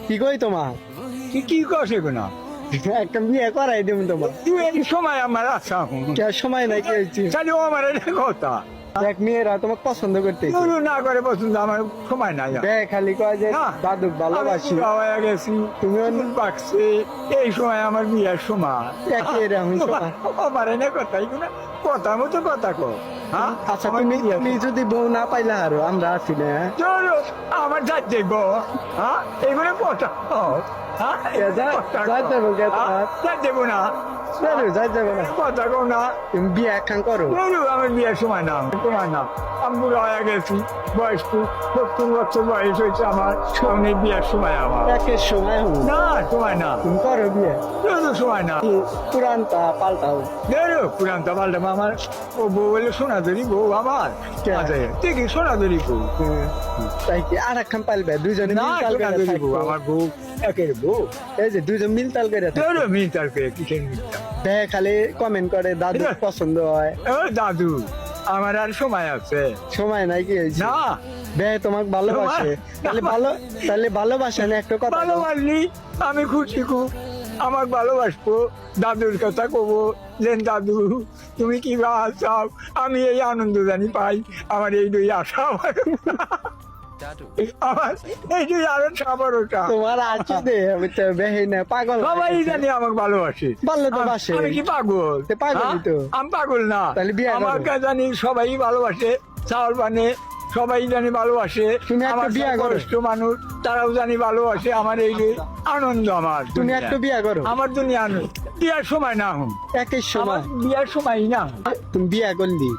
কি কই তোমার কি করছে না একটা বিয়ে করাই দেব তোমার তুই এই সময় আমার আশা কে সময় নাই কি হয়েছে চালিও আমার এটা কথা এক মেয়েরা তোমাকে পছন্দ করতে নুনু না করে পছন্দ আমার সময় নাই আর। খালি কয় যে না, দাদু ভালোবাসি আমি বুড়া হয়ে গেছি তুমি তুমি পাকছে এই সময় আমার বিয়ের সময় এরকম সময়। আমার এনে কথাই না কথা মতো কথা কো হ্যাঁ আচ্ছা আমার তুমি বিয়ে তুমি যদি বউ না পাইলে আরো আমরা আছি না চলো আমার যাই দেখবো হ্যাঁ এইগুলো কথা হ্যাঁ যাই যাবো যাই দেবো না যাই যাবো না কথা কো না তুমি বিয়ে একখান করো আমার বিয়ের সময় না সময় না আমি বুড়া হয়ে গেছি বয়স 70 বছর বয়স হয়েছে আমার সামনে বিয়ের সময় আমার একের সময় হোক না সময় না তুমি করো বিয়ে সময় না পুরানটা পাল্টাও পুরান তো পাল্টা আমার ও বউ বলে সোনাদরি বউ আমার কে? দেখি সোনাদরি বউ তাই কি আর একখান পাইবে দুজনে না মিল তাল করে সোনাদরি বউ থাকবো। আমার বউ একের বউ এই যে দুজন মিল তাল করে থাকবো। মিটার করে কিসের মিটার দেখ খালি কমেন্ট করে দাদু পছন্দ হয় ও দাদু আমার আর সময় আছে সময় নাই কি হয়েছে না বে তোমাকে ভালোবাসে তাহলে ভালোবাসে না একটা কথা বলো। ভালোবাসলি আমি খুশি খুব আমার ভালোবাসবো দাদুর কথা কব যে দাদু তুমি কি চাও আমি এই আনন্দ জানি পাই আমার এই দুই আশা আমার এই দুই আরো সাবার ওটা তোমার আছে দে আমি তো বেহে না পাগল সবাই জানি আমাকে ভালোবাসে বললে তো বাসে আমি কি পাগল তে পাগলই তো। আমি পাগল না তাহলে বিয়ে করো। আমাকে জানি সবাই ভালোবাসে চাউল পানে সবাই জানি ভালোবাসে তুমি একটা আমার বিয়ে করো। বয়স্ক মানুষ তারাও জানি ভালোবাসে আমার এই যে আনন্দ আমার তুমি দুনিয়া। একটা বিয়ে করো আমার দুনিয়া আনন্দ বিয়ার সময় না হুম একই আমার সময় বিয়ার সময় না তুমি বিয়ে করলি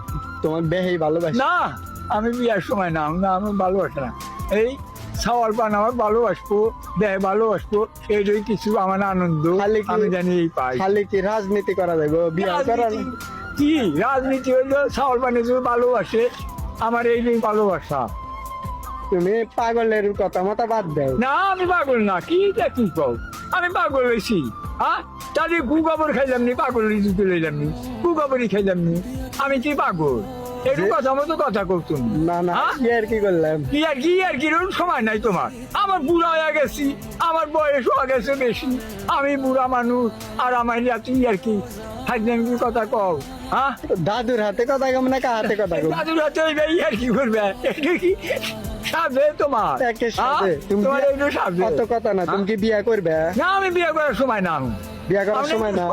তোমার বেহেই ভালোবাসে না আমি বিয়ার সময় না না আমি ভালোবাসে না এই চাওয়াল পান আমার ভালোবাসবো দেহ ভালোবাসবো এইটাই কিছু আমার আনন্দ খালি কি- আমি জানি এই পাই খালি কি রাজনীতি করা যাবে বিয়ে করা রাজনীতি- কি রাজনীতি হইলো চাওয়াল পানে যে ভালোবাসে আমার এই যে ভালোবাসা তুমি পাগলের কথা মতো বাদ দাও না আমি পাগল না কি দেখি কও আমি পাগল হয়েছি হ্যাঁ তাহলে গুগবর খাইলাম নি পাগল তুলে এলাম নি গুগবরই খাইলাম নি আমি কি পাগল একটু কথা মতো কথা করতুন না না হ্যাঁ? কি আর কি করলাম কি সময় নাই তোমার আমার বুড়া হয়ে গেছি আমার বয়স হয়ে গেছে বেশি আমি বুড়া মানুষ আর আমার তুই আর কি হাজবেন কি কথা কও হ্যাঁ দাদুর হাতে কথা কম না কার হাতে কথা কম দাদুর হাতে ওই ভাই আর কি করবে এটা কি সাজে তোমার একে হ্যাঁ? সাথে তুমি তোমার এইটা সাজে অত কথা না তুমি কি বিয়ে করবে না আমি বিয়ে করার সময় না আমি বিয়ে করার সময় না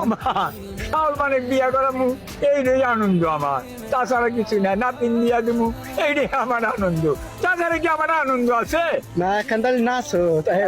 সাল মানে বিয়ে করা মু এইটাই আনন্দ আমার তাছাড়া কিছু নাই নাতিন বিয়া দেবো এইটাই আমার আনন্দ তাছাড়া কি আমার আনন্দ আছে না এখন তাহলে নাচো তাই